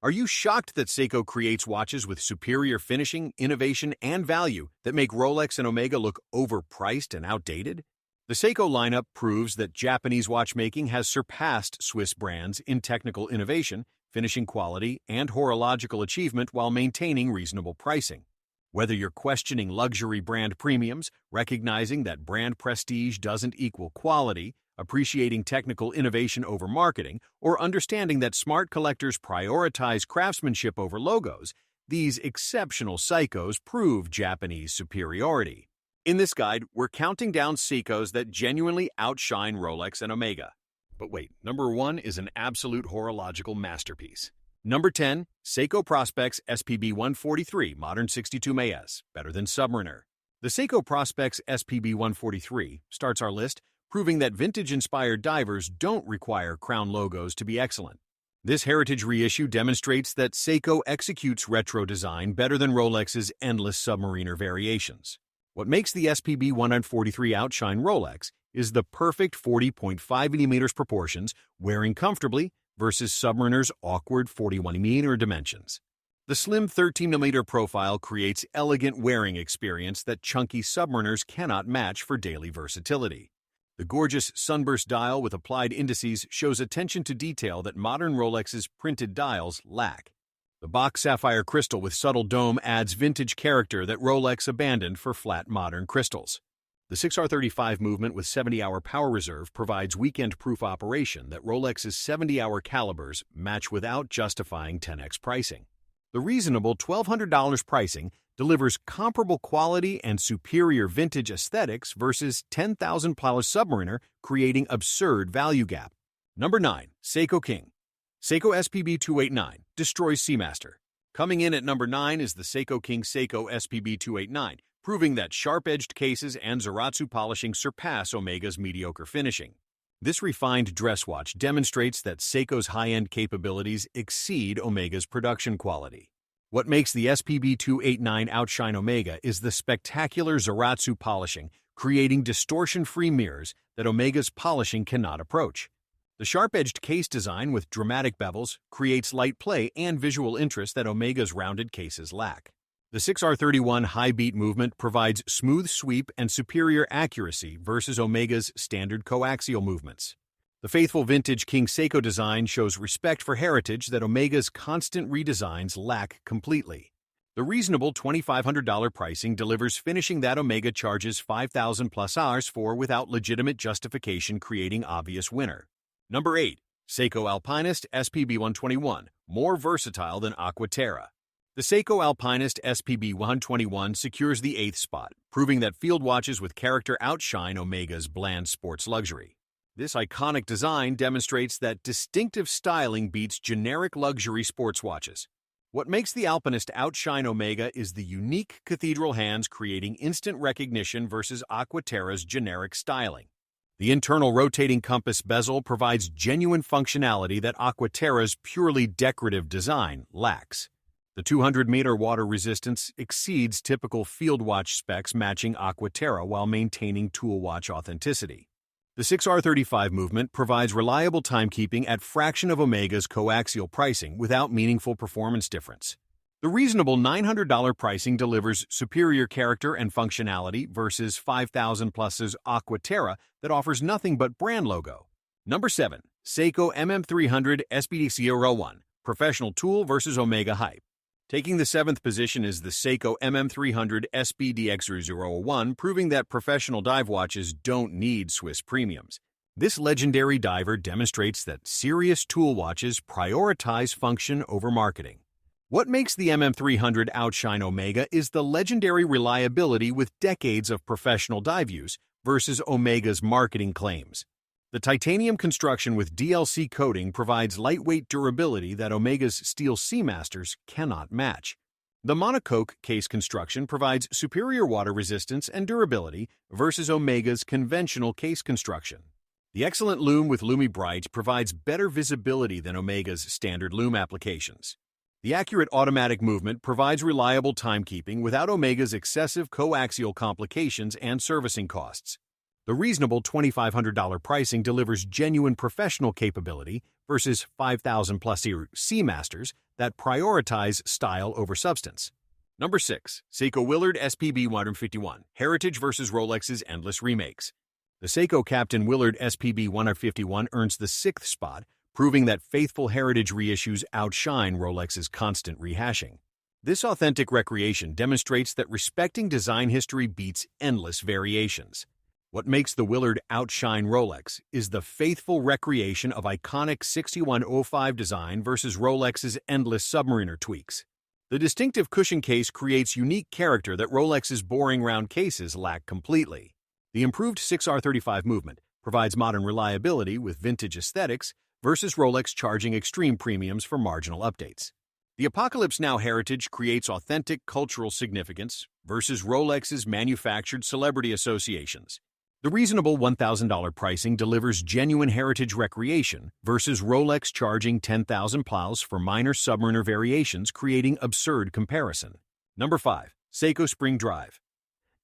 Are you shocked that Seiko creates watches with superior finishing, innovation, and value that make Rolex and Omega look overpriced and outdated? The Seiko lineup proves that Japanese watchmaking has surpassed Swiss brands in technical innovation, finishing quality, and horological achievement while maintaining reasonable pricing. Whether you're questioning luxury brand premiums, recognizing that brand prestige doesn't equal quality, appreciating technical innovation over marketing, or understanding that smart collectors prioritize craftsmanship over logos, these exceptional Seikos prove Japanese superiority. In this guide, we're counting down Seikos that genuinely outshine Rolex and Omega. But wait, number 1 is an absolute horological masterpiece. Number 10, Seiko Prospex SPB 143 Modern 62 Mayes, better than Submariner. The Seiko Prospex SPB 143 starts our list, proving that vintage-inspired divers don't require crown logos to be excellent. This heritage reissue demonstrates that Seiko executes retro design better than Rolex's endless Submariner variations. What makes the SPB 143 Outshine Rolex is the perfect 40.5mm proportions, wearing comfortably, versus Submariner's awkward 41mm dimensions. The slim 13mm profile creates elegant wearing experience that chunky Submariners cannot match for daily versatility. The gorgeous sunburst dial with applied indices shows attention to detail that modern Rolex's printed dials lack. The box sapphire crystal with subtle dome adds vintage character that Rolex abandoned for flat modern crystals. The 6R35 movement with 70-hour power reserve provides weekend-proof operation that Rolex's 70-hour calibers match without justifying 10x pricing. The reasonable $1,200 pricing delivers comparable quality and superior vintage aesthetics versus $10,000 Submariner, creating absurd value gap. Number 9. Seiko King. Seiko SPB 289 destroys Seamaster. Coming in at number 9 is the Seiko King Seiko SPB 289, proving that sharp-edged cases and Zaratsu polishing surpass Omega's mediocre finishing. This refined dress watch demonstrates that Seiko's high-end capabilities exceed Omega's production quality. What makes the SPB 289 outshine Omega is the spectacular Zaratsu polishing, creating distortion-free mirrors that Omega's polishing cannot approach. The sharp-edged case design with dramatic bevels creates light play and visual interest that Omega's rounded cases lack. The 6R31 high beat movement provides smooth sweep and superior accuracy versus Omega's standard coaxial movements. The faithful vintage King Seiko design shows respect for heritage that Omega's constant redesigns lack completely. The reasonable $2,500 pricing delivers finishing that Omega charges $5,000+ for without legitimate justification, creating obvious winner. Number 8. Seiko Alpinist SPB 121, more versatile than Aquaterra. The Seiko Alpinist SPB 121 secures the 8th spot, proving that field watches with character outshine Omega's bland sports luxury. This iconic design demonstrates that distinctive styling beats generic luxury sports watches. What makes the Alpinist outshine Omega is the unique cathedral hands, creating instant recognition versus Aquaterra's generic styling. The internal rotating compass bezel provides genuine functionality that Aquaterra's purely decorative design lacks. The 200-meter water resistance exceeds typical field watch specs, matching Aquaterra while maintaining tool watch authenticity. The 6R35 movement provides reliable timekeeping at fraction of Omega's coaxial pricing without meaningful performance difference. The reasonable $900 pricing delivers superior character and functionality versus $5,000+'s Aquaterra that offers nothing but brand logo. Number 7. Seiko MM300 SPDX01, professional tool versus Omega hype. Taking the 7th position is the Seiko MM300 SPDX01, proving that professional dive watches don't need Swiss premiums. This legendary diver demonstrates that serious tool watches prioritize function over marketing. What makes the MM300 outshine Omega is the legendary reliability with decades of professional dive use versus Omega's marketing claims. The titanium construction with DLC coating provides lightweight durability that Omega's steel Seamasters cannot match. The monocoque case construction provides superior water resistance and durability versus Omega's conventional case construction. The excellent lume with Lumi Bright provides better visibility than Omega's standard lume applications. The accurate automatic movement provides reliable timekeeping without Omega's excessive coaxial complications and servicing costs. The reasonable $2,500 pricing delivers genuine professional capability versus 5,000 plus Seamasters that prioritize style over substance. Number 6. Seiko Willard SPB 151, Heritage versus Rolex's Endless Remakes. The Seiko Captain Willard SPB 151 earns the 6th spot, proving that faithful heritage reissues outshine Rolex's constant rehashing. This authentic recreation demonstrates that respecting design history beats endless variations. What makes the Willard outshine Rolex is the faithful recreation of iconic 6105 design versus Rolex's endless Submariner tweaks. The distinctive cushion case creates unique character that Rolex's boring round cases lack completely. The improved 6R35 movement provides modern reliability with vintage aesthetics versus Rolex charging extreme premiums for marginal updates. The Apocalypse Now Heritage creates authentic cultural significance versus Rolex's manufactured celebrity associations. The reasonable $1,000 pricing delivers genuine heritage recreation versus Rolex charging $10,000 for minor Submariner variations, creating absurd comparison. Number 5. Seiko Spring Drive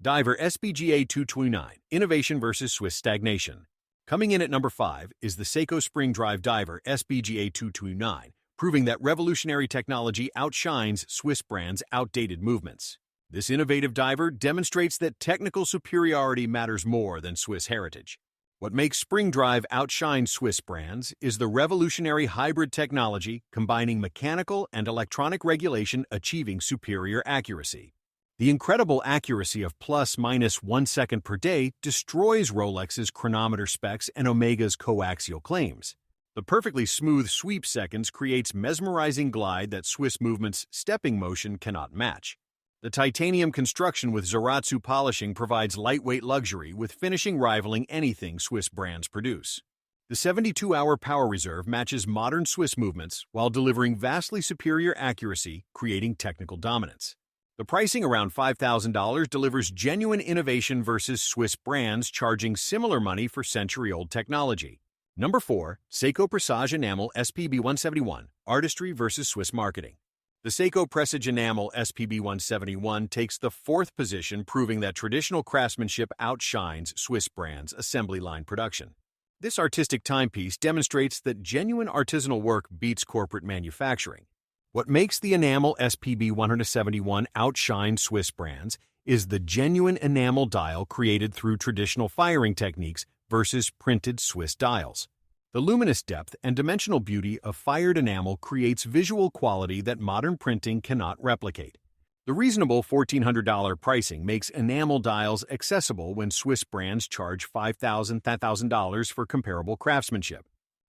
Diver SPGA 229, Innovation versus Swiss Stagnation. Coming in at number 5 is the Seiko Spring Drive Diver SPGA 229, proving that revolutionary technology outshines Swiss brands' outdated movements. This innovative diver demonstrates that technical superiority matters more than Swiss heritage. What makes Spring Drive outshine Swiss brands is the revolutionary hybrid technology combining mechanical and electronic regulation, achieving superior accuracy. The incredible accuracy of plus-minus 1 second per day destroys Rolex's chronometer specs and Omega's coaxial claims. The perfectly smooth sweep seconds creates mesmerizing glide that Swiss movement's stepping motion cannot match. The titanium construction with Zaratsu polishing provides lightweight luxury with finishing rivaling anything Swiss brands produce. The 72-hour power reserve matches modern Swiss movements while delivering vastly superior accuracy, creating technical dominance. The pricing around $5,000 delivers genuine innovation versus Swiss brands charging similar money for century-old technology. Number 4. Seiko Presage Enamel SPB 171, Artistry versus Swiss Marketing. The Seiko Presage Enamel SPB 171 takes the 4th position, proving that traditional craftsmanship outshines Swiss brands' assembly line production. This artistic timepiece demonstrates that genuine artisanal work beats corporate manufacturing. What makes the Enamel SPB 171 outshine Swiss brands is the genuine enamel dial created through traditional firing techniques versus printed Swiss dials. The luminous depth and dimensional beauty of fired enamel creates visual quality that modern printing cannot replicate. The reasonable $1,400 pricing makes enamel dials accessible when Swiss brands charge $5,000 for comparable craftsmanship.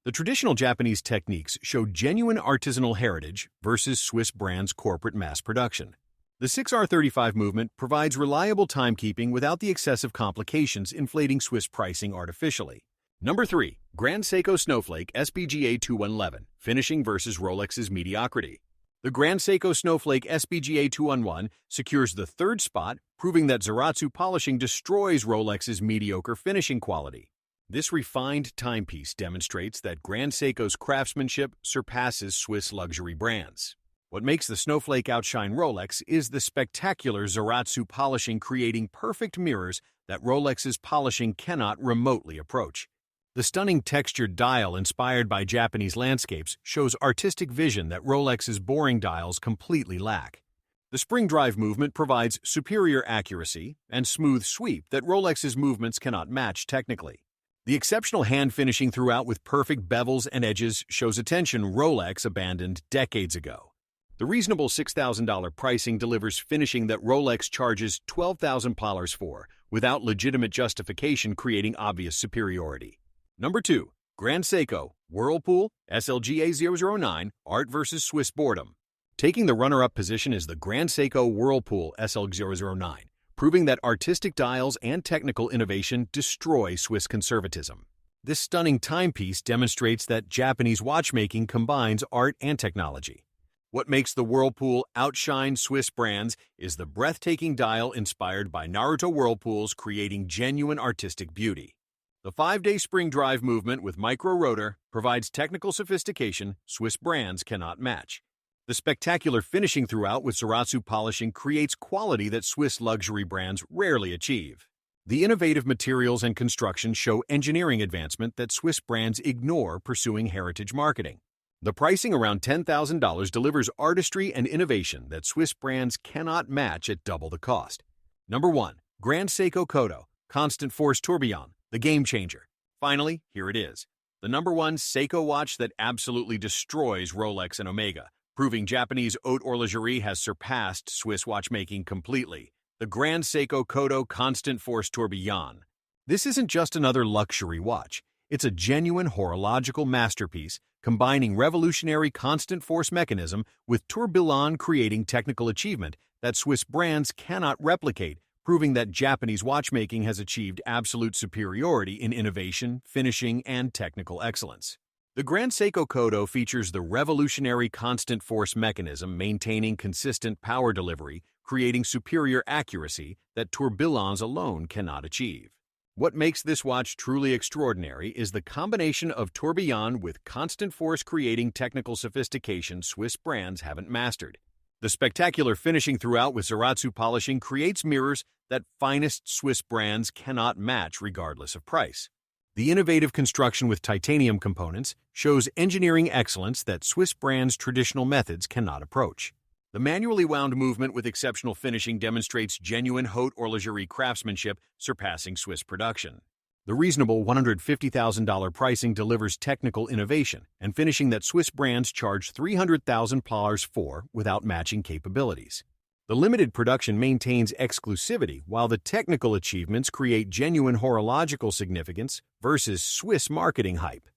The traditional Japanese techniques show genuine artisanal heritage versus Swiss brands' corporate mass production. The 6R35 movement provides reliable timekeeping without the excessive complications inflating Swiss pricing artificially. Number 3. Grand Seiko Snowflake SPGA 2111, Finishing versus Rolex's Mediocrity. The Grand Seiko Snowflake SPGA 211 secures the 3rd spot, proving that Zaratsu polishing destroys Rolex's mediocre finishing quality. This refined timepiece demonstrates that Grand Seiko's craftsmanship surpasses Swiss luxury brands. What makes the Snowflake outshine Rolex is the spectacular Zaratsu polishing, creating perfect mirrors that Rolex's polishing cannot remotely approach. The stunning textured dial inspired by Japanese landscapes shows artistic vision that Rolex's boring dials completely lack. The Spring Drive movement provides superior accuracy and smooth sweep that Rolex's movements cannot match technically. The exceptional hand finishing throughout with perfect bevels and edges shows attention Rolex abandoned decades ago. The reasonable $6,000 pricing delivers finishing that Rolex charges $12,000 for, without legitimate justification, creating obvious superiority. Number 2. Grand Seiko Whirlpool SLGA 009, Art versus Swiss Boredom. Taking the runner-up position is the Grand Seiko Whirlpool SL009, proving that artistic dials and technical innovation destroy Swiss conservatism. This stunning timepiece demonstrates that Japanese watchmaking combines art and technology. What makes the Whirlpool outshine Swiss brands is the breathtaking dial inspired by Naruto whirlpools, creating genuine artistic beauty. The 5-day Spring Drive movement with micro-rotor provides technical sophistication Swiss brands cannot match. The spectacular finishing throughout with Zaratsu polishing creates quality that Swiss luxury brands rarely achieve. The innovative materials and construction show engineering advancement that Swiss brands ignore pursuing heritage marketing. The pricing around $10,000 delivers artistry and innovation that Swiss brands cannot match at double the cost. Number 1. Grand Seiko Kodo, Constant Force Tourbillon, the game changer. Finally, here it is. The number 1 Seiko watch that absolutely destroys Rolex and Omega, proving Japanese haute horlogerie has surpassed Swiss watchmaking completely. The Grand Seiko Kodo Constant Force Tourbillon. This isn't just another luxury watch. It's a genuine horological masterpiece, combining revolutionary constant force mechanism with tourbillon, creating technical achievement that Swiss brands cannot replicate, proving that Japanese watchmaking has achieved absolute superiority in innovation, finishing, and technical excellence. The Grand Seiko Kodo features the revolutionary constant force mechanism, maintaining consistent power delivery, creating superior accuracy that tourbillons alone cannot achieve. What makes this watch truly extraordinary is the combination of tourbillon with constant force, creating technical sophistication Swiss brands haven't mastered. The spectacular finishing throughout with Zaratsu polishing creates mirrors that finest Swiss brands cannot match regardless of price. The innovative construction with titanium components shows engineering excellence that Swiss brands' traditional methods cannot approach. The manually wound movement with exceptional finishing demonstrates genuine haute horlogerie craftsmanship surpassing Swiss production. The reasonable $150,000 pricing delivers technical innovation and finishing that Swiss brands charge $300,000 for without matching capabilities. The limited production maintains exclusivity, while the technical achievements create genuine horological significance versus Swiss marketing hype.